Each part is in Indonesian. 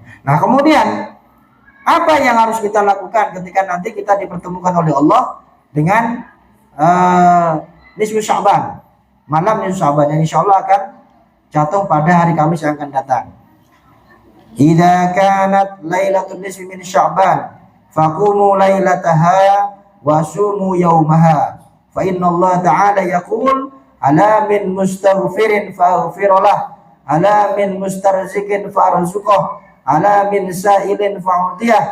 Nah, kemudian apa yang harus kita lakukan ketika nanti kita dipertemukan oleh Allah dengan nisfu Sya'ban, malam nisfu Sya'ban, yang insya Allah akan jatuh pada hari Kamis yang akan datang. Idza kanat lailatul nisfi min Sya'ban faqumu lailataha wa sumu yaumaha fa inna Allah ta'ala yaqul ala min mustaghfirin faghfirlah, ala min mustarzikin farzuqah, ala min sa'ilin fa'utiyah,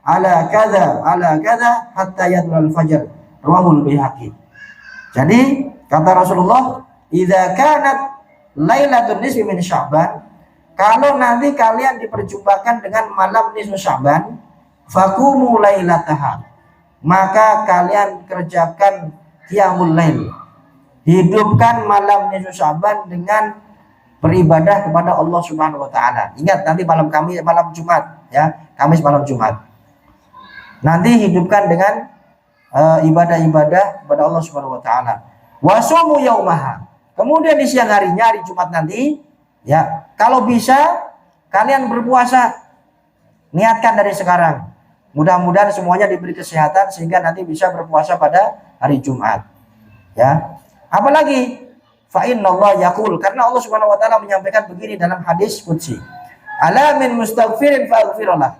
ala kadza hatta yadlul fajr, rawahul Baihaqi. Jadi kata Rasulullah, idza kanat lailatul nisfi min Sya'ban, kalau nanti kalian diperjumpakan dengan malam nisfu Sya'ban, faqumu lailataha, maka kalian kerjakan qiyamul lail, hidupkan malam nisfu Sya'ban dengan beribadah kepada Allah Subhanahu wa taala. Ingat nanti malam Jumat ya, Kamis malam Jumat. Nanti hidupkan dengan ibadah-ibadah kepada Allah Subhanahu wa taala. Wasumu yaumaha. Kemudian di siang harinya, hari Jumat nanti ya, kalau bisa kalian berpuasa. Niatkan dari sekarang. Mudah-mudahan semuanya diberi kesehatan sehingga nanti bisa berpuasa pada hari Jumat. Ya. Apalagi fa innallaha yaqul, karena Allah Subhanahu wa taala menyampaikan begini dalam hadis qudsi. Ala min mustaghfirin faghfirlah.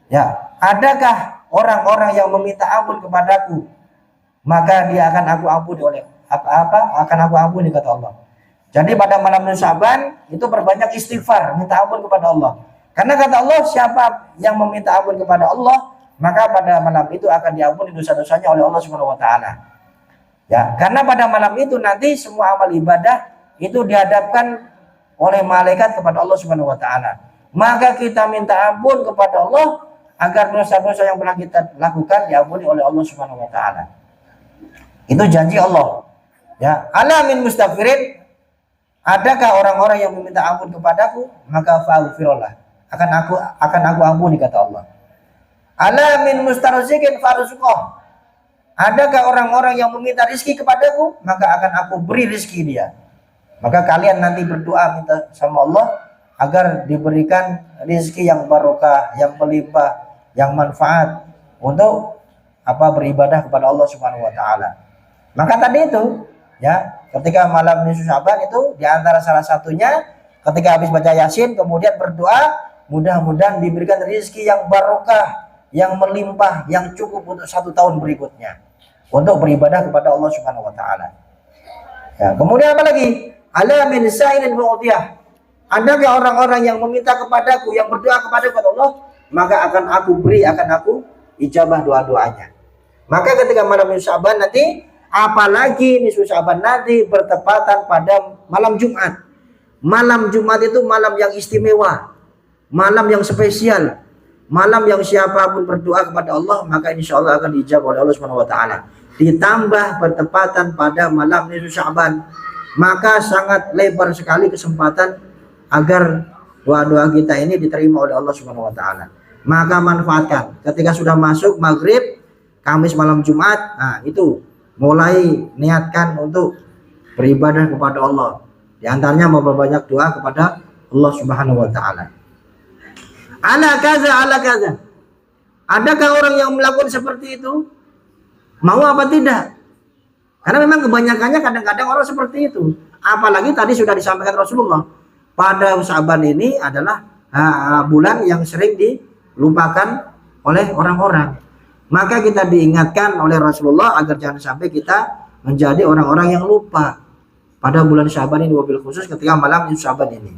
Ya, adakah orang-orang yang meminta ampun kepadaku, maka dia akan aku ampuni oleh akan aku ampuni, kata Allah. Jadi pada malam Sya'ban itu perbanyak istighfar, minta ampun kepada Allah. Karena kata Allah, siapa yang meminta ampun kepada Allah, maka pada malam itu akan diampuni dosa-dosanya oleh Allah Subhanahu wa taala. Ya, karena pada malam itu nanti semua amal ibadah itu dihadapkan oleh malaikat kepada Allah Subhanahu wa taala. Maka kita minta ampun kepada Allah agar dosa-dosa yang pernah kita lakukan diampuni oleh Allah Subhanahu wa taala. Itu janji Allah. Ya, ala min mustaghfirin, adakah orang-orang yang meminta ampun kepadaku, maka faghfirullah, akan aku ampuni, kata Allah. Ala min mustarzikin farzuqah, adakah orang-orang yang meminta rizki kepadaku, maka akan aku beri rizki dia. Maka kalian nanti berdoa minta sama Allah agar diberikan rizki yang barokah, yang melimpah, yang manfaat untuk beribadah kepada Allah Subhanahu wa taala. Maka tadi itu ya, ketika malam nisfu Sya'ban itu diantara salah satunya ketika habis baca Yasin kemudian berdoa mudah-mudahan diberikan rizki yang barokah, yang melimpah, yang cukup untuk 1 tahun berikutnya untuk beribadah kepada Allah Subhanahu wa taala. Ya, kemudian apa lagi? Ala min sa'ilin fa'utiyah. Adakah orang-orang yang meminta kepadaku, yang berdoa kepada Allah, maka akan aku beri, akan aku ijabah doa-doanya. Maka ketika malam nisfu Sya'ban nanti, apalagi nisfu Sya'ban nanti bertepatan pada malam Jumat. Malam Jumat itu malam yang istimewa, malam yang spesial, malam yang siapapun berdoa kepada Allah maka insya Allah akan dijawab oleh Allah Subhanahu wa taala. Ditambah bertepatan pada malam nisfu Sya'ban, maka sangat lebar sekali kesempatan agar doa-doa kita ini diterima oleh Allah Subhanahu wa taala. Maka manfaatkan ketika sudah masuk maghrib Kamis malam Jumat, nah itu mulai niatkan untuk beribadah kepada Allah. Di antaranya memperbanyak doa kepada Allah Subhanahu wa taala. Ala kaza. Adakah orang yang melakukan seperti itu? Mau apa tidak? Karena memang kebanyakannya kadang-kadang orang seperti itu. Apalagi tadi sudah disampaikan Rasulullah, pada Sya'ban ini adalah bulan yang sering dilupakan oleh orang-orang. Maka kita diingatkan oleh Rasulullah agar jangan sampai kita menjadi orang-orang yang lupa pada bulan Sya'ban ini, wabil khusus ketika malam Sya'ban ini.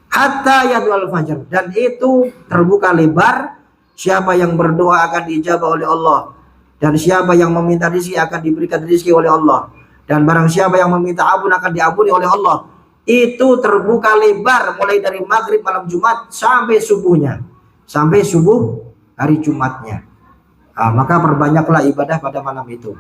Hatta yadul fajr, dan itu terbuka lebar, siapa yang berdoa akan diijabah oleh Allah, dan siapa yang meminta rezeki akan diberikan rezeki oleh Allah, dan barang siapa yang meminta ampun akan diampuni oleh Allah. Itu terbuka lebar mulai dari maghrib malam Jumat sampai subuhnya, sampai subuh hari Jumatnya. Maka perbanyaklah ibadah pada malam itu.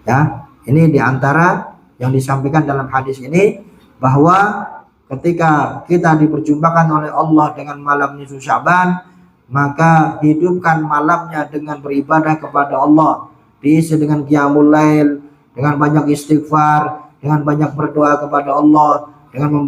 Ya, ini diantara yang disampaikan dalam hadis ini, bahwa ketika kita diperjumpakan oleh Allah dengan malam nisfu Sya'ban, maka hidupkan malamnya dengan beribadah kepada Allah, diisi dengan qiyamul lail, dengan banyak istighfar, dengan banyak berdoa kepada Allah, dengan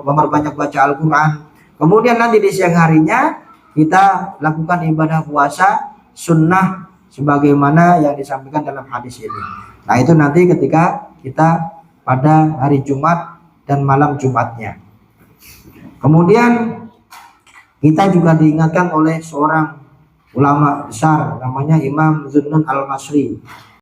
memperbanyak baca Al-Quran. Kemudian nanti di siang harinya kita lakukan ibadah puasa sunnah sebagaimana yang disampaikan dalam hadis ini. Nah, itu nanti ketika kita pada hari Jumat dan malam Jumatnya. Kemudian kita juga diingatkan oleh seorang ulama besar namanya Imam Zunnun Al-Masri.